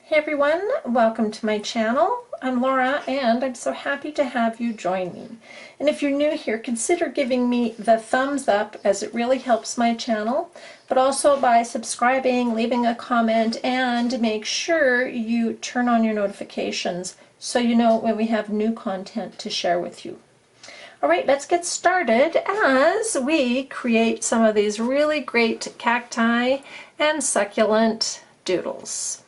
Hey everyone, welcome to my channel. I'm Laura and I'm so happy to have you join me. And if you're new here, consider giving me the thumbs up as it really helps my channel, but also by subscribing, leaving a comment, and make sure you turn on your notifications so you know when we have new content to share with you. Alright, let's get started as we create some of these really great cacti and succulent doodles.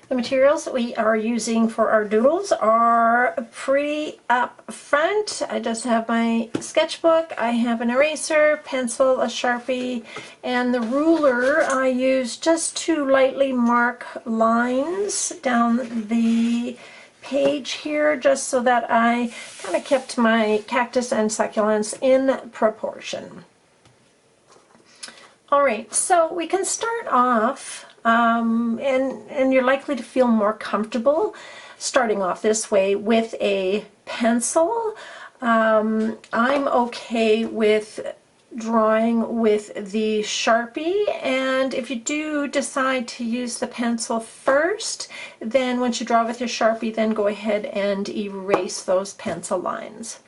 The materials that we are using for our doodles are pretty up front. I just have my sketchbook, I have an eraser, pencil, a Sharpie, and the ruler I use just to lightly mark lines down the page here, just so that I kind of kept my cactus and succulents in proportion. Alright, so we can start off and you're likely to feel more comfortable starting off this way with a pencil. I'm okay with drawing with the Sharpie, and if you do decide to use the pencil first, then once you draw with your Sharpie, then go ahead and erase those pencil lines.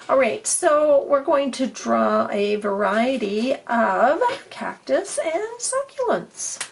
Alright, so we're going to draw a variety of cactus and succulents.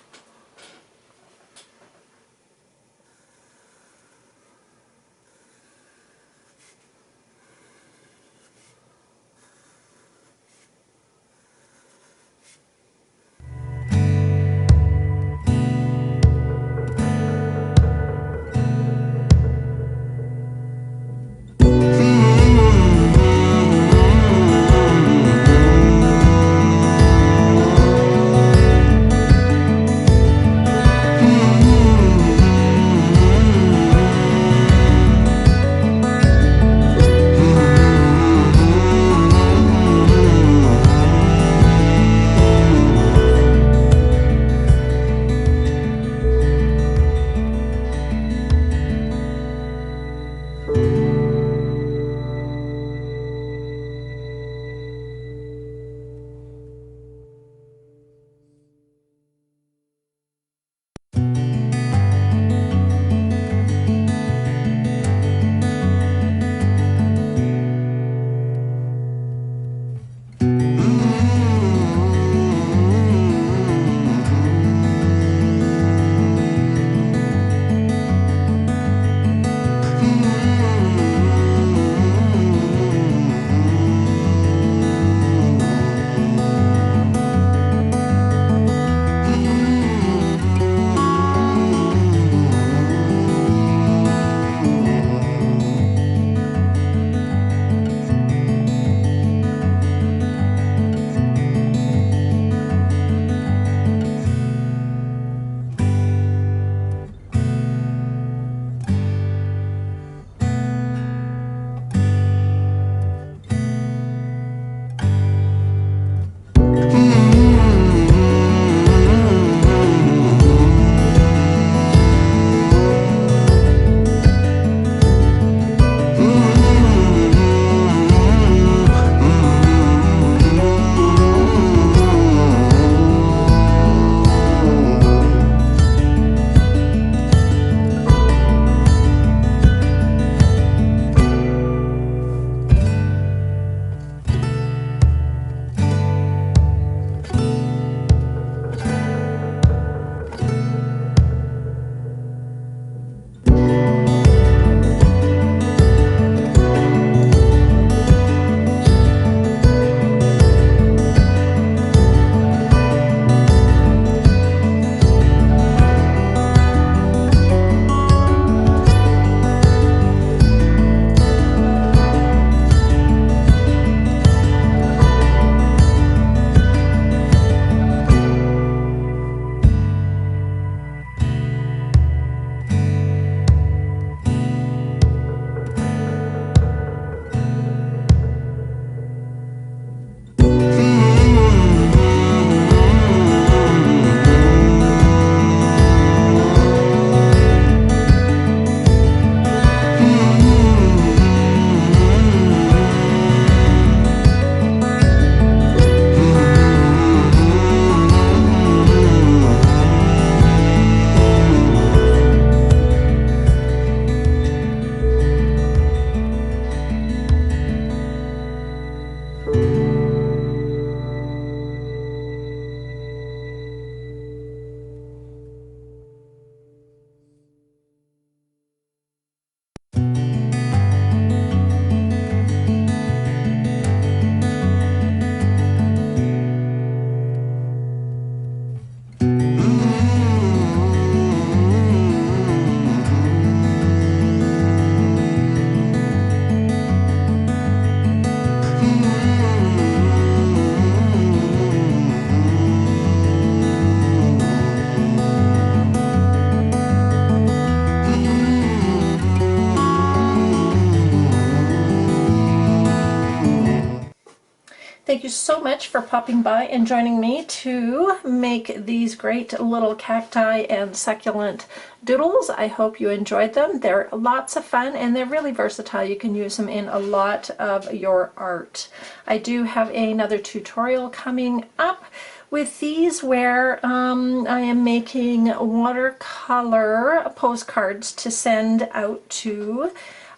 you so much for popping by and joining me to make these great little cacti and succulent doodles. I hope you enjoyed them. They're lots of fun and they're really versatile. You can use them in a lot of your art. I do have another tutorial coming up with these where I am making watercolor postcards to send out to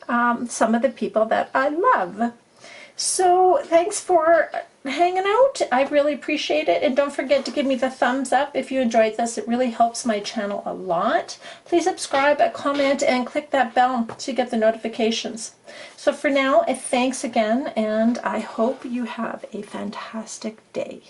some of the people that I love. So thanks for hanging out. I really appreciate it, and don't forget to give me the thumbs up if you enjoyed this. It really helps my channel a lot. Please subscribe, comment, and click that bell so you get the notifications. So for now, thanks again, and I hope you have a fantastic day.